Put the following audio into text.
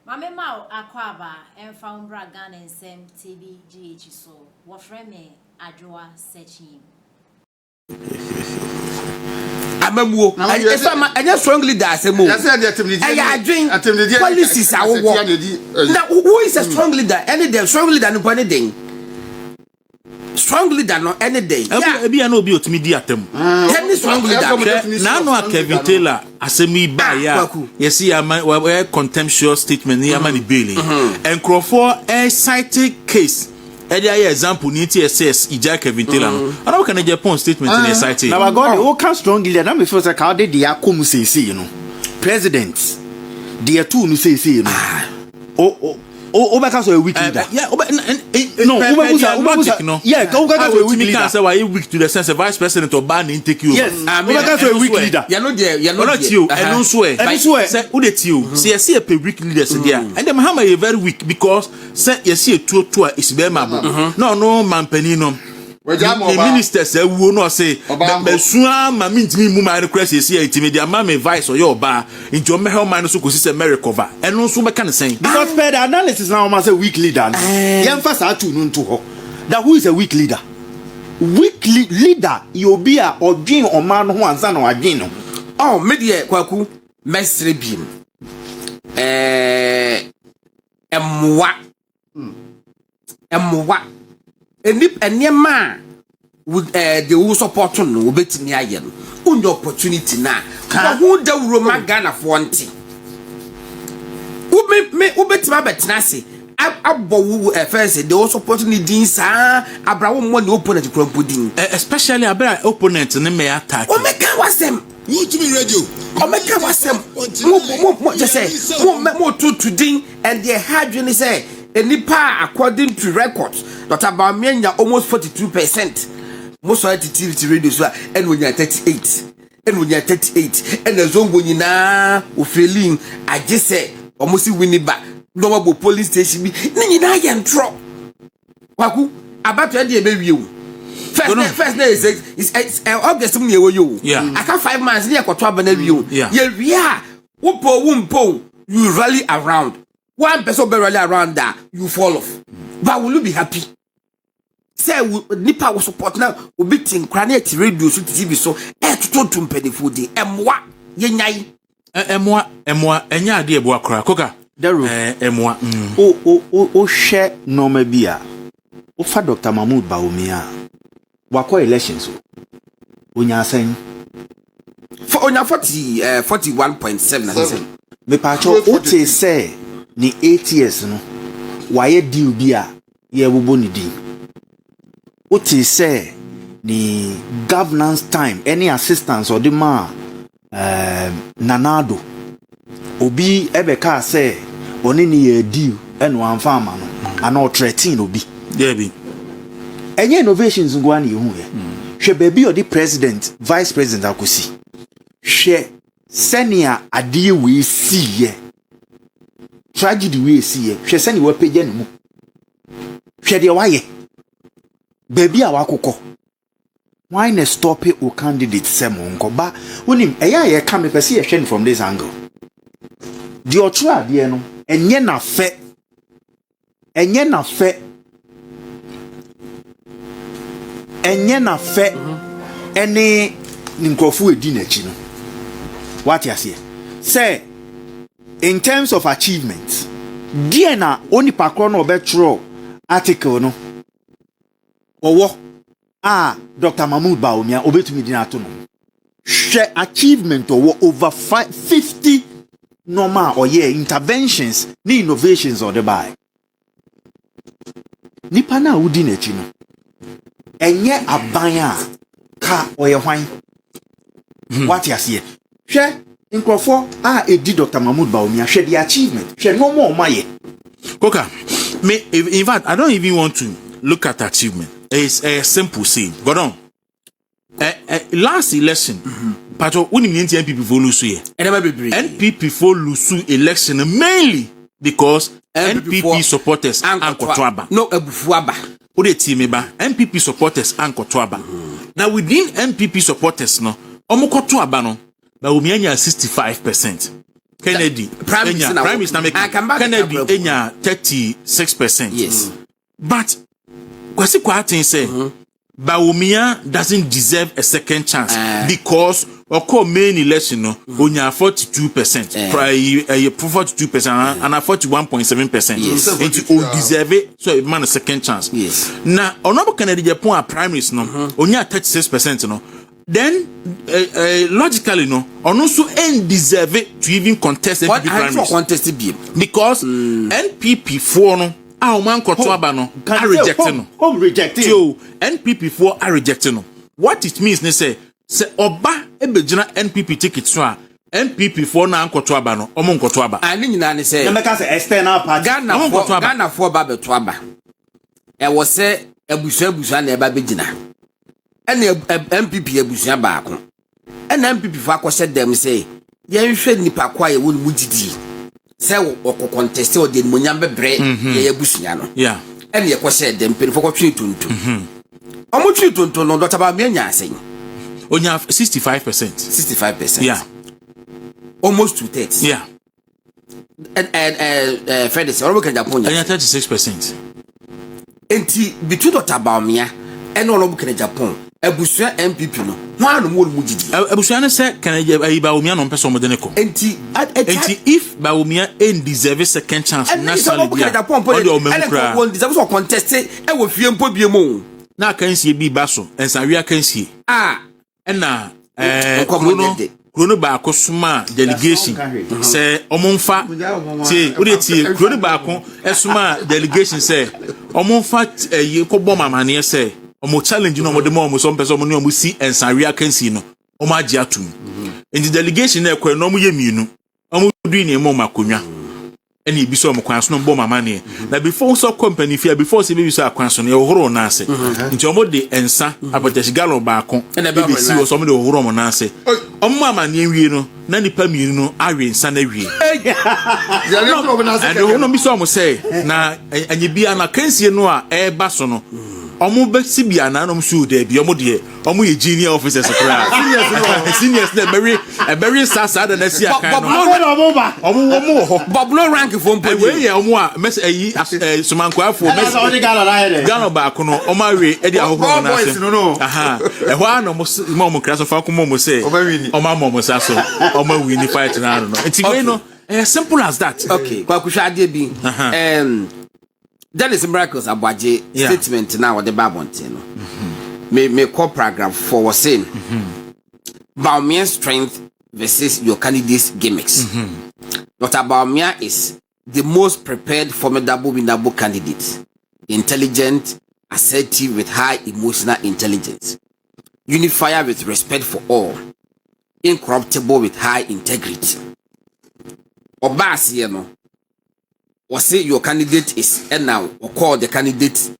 Mame Mao Akwaba and found Bragan and Sam TV GH so what frame Adjoa searching. Amamuo anya strong leader asemo I drink policies are work. Now who is a strong leader? Any day strong leader no anything. Strong leader no any day. Ebi na obi otimi di atem. Any strong leader. Na no Kevin Taylor asemi ba ya. Yes ya contemptuous statement ni ama ni bail. Enkrofo cite case any example ni TSS ija Kevin Taylor no. Ana can Japan statement in cite. Na God o can strong leader na me feel say ka dey akom say you know. President dey two no say you know. Obeka so a weak leader. Yeah, no, yeah, Obeka so a weak leader. Say why you weak to the sense of vice president or ban in take you. Yes, Obeka so a weak leader. You know there, you know not you, and no swear. Say who the you? See, see a weak leader there. And them hammer is very weak because say you see a two is very mabo. No man penino. The minister say we no say be sua ma mintimi mu ma request say intimi dia ma me vice or your ba into your hell man so kosi say recover and no so be can say because per the analysis now man say weak leader yem fa sa tu no nto ho that who is a weak leader leader you be a odwin o man ho ansa na wadwin no oh me de kwaku mesre bim emwa enema with the who support no obetimi aye no on the opportunity na who da Roma Ghana for nti me obetimi abetena se abo first the support ni din sa abrawo mo ni opponent krampo din especially abra opponent ne me attack o make wasem you to be radio o make wasem mo just say mo to din and the hard you say enipa according to records Dr. Bamianya almost 42%. Most of the TV radio so and when you 38 and when you 38 and the zone when you na o feeling I just say almost winning back normal police station be ni na yan drop kwaku about to dey be you first day is August me you I can 5 months near kwato aba na you we are wumpo you rally around one person be rally around that you fall off but will you be happy say nipa wo support na obi tin kra na radio so TV so to mpanifo di emwa yenyai emwa enya ade ebo akra koka emwa o hwe normal bia o fa Dr. Mahmoud Bawumia wakọ elections onya asan for onya 41.7 me pa cho o te say ni 8 years no waye deal bia ye bobo ni di what is say the governance time any assistance or the ma nanado obi ebeka say oni ni deal and one farmer no and 13 obi there be any innovations ngwa na yehu ye hwe baby or the president vice president akosi hwe senior ade we see ye tragedy we see ye hwe senior we page no mu hwe de waye baby awakoko why not stop it o candidate semonko ba wonim eya ye ka me pese ye hwe from this angle the otra de no enye na fe ene nkrofo edi na chi no what you say in terms of achievement die na oni pakro no obetro article no owo Dr. Mahmoud Bawumia obetumi di na to no hwe achievement owo over 50 normal or interventions ni innovations or the buy nipa na wudi na chi no enye aban a ka oye hwan what you see hwe nkrofo edi Dr. Mahmoud Bawumia hwe the achievement hwe no more maye koka me in fact I don't even want to look at achievement. It's a simple saying. Go on. Last election, Pato, when the NPP for lose NPP for lose election mainly because NPP supporters and Kotwaba. No, Ebufuaba. Ode team ba NPP supporters and Kotwaba. Now within NPP supporters no, omo Kotwaba no, ba umianya 65%. Kennedy Prime Minister Kennedy enya 36%. Yes. But kwasi kwatin say Bawumia doesn't deserve a second chance because oko main election no onya 42%, prior 42% and 41.7%. Yes. It will deserve it, so it man a second chance. Yes. Now Honorable Kennedy Japan primaries no onya 36% no. Then logically no on also ain't deserve it to even contest the primaries because NPP for no man kotoaba no are rejecting no home rejecting so NPP for are rejecting no what it means ne say oba ebegina NPP ticket so a NPP for na kotoaba no omo kotoaba ani nyina ne say na make say external party Ghana for ba betoaba e wo say abusuabusa na e ba begina ene MPP abusua baako ene MPP fa akɔhyɛ dem say yɛnhwɛ nipa kwa ye wonu mugidi sɛ wɔkɔ contest o de munyam bebre ye abusua no yeah ene yɛkɔhyɛ dem pɛn fɔ kɔtwe tuntum ɔmo twe tuntum no dɔta ba me nya asɛn onya 65%. Yeah, almost 2/3. Yeah. And Fred is already Japan. And 36%. Enti between Dr. Baumia and all of Japan, Ebusua MPP no. One more mujidi. Ebusua say can Baumia no person modeneko. Enti if Baumia ain't deserve a second chance nationally. And one deserves to contest e wo fie mpo biemu. Na kan sie bi baso ensawia kan sie. Na Krono baako suma delegation say omonfa tie odi tie krono baako esuma delegation say omonfa yekobɔ mamane say omo challenge no modem omo so mpɛ so omo ne omo si ensawia kansi no omo agi atum enti delegation na ekɔ no omo ye mienu omo du ni emo makonwa ene bi so omo kwan so no bɔ mamane na before so company fia before se bi so akwan so no ye horo na ase enti omo de ensa apotashi gallon baako bi si wo so omo de horo omo na ase omo mamane wie no na nipa mienu no awe ensa na wie ya le pro na ase and no bi so omo say na anyi bia na kansie no a e ba so no omo be si bia na no so de bi omo de omo ye junior officers kra seniors na very sasa da na si aka no omo ho Boblo rank for mpo we ye omo a mes ayi somankwafo mes Ghana ba ko no omo awe e di ahohoro na ase aha e ho ana mo kra so fa ko mo say omo mo sa so omo win fight na no enti we no simple as that. Okay kwa kuhwa ade bi Dennis Miracles Abwaje statement now the Babonte no. Me call paragraph 4 was saying Baumia strength versus your candidate's gimmicks. Dr. Baumia is the most prepared, formidable, winnable candidate. Intelligent, assertive with high emotional intelligence. Unifier with respect for all. Incorruptible with high integrity. Obasi no. Or say your candidate is and now or call the candidate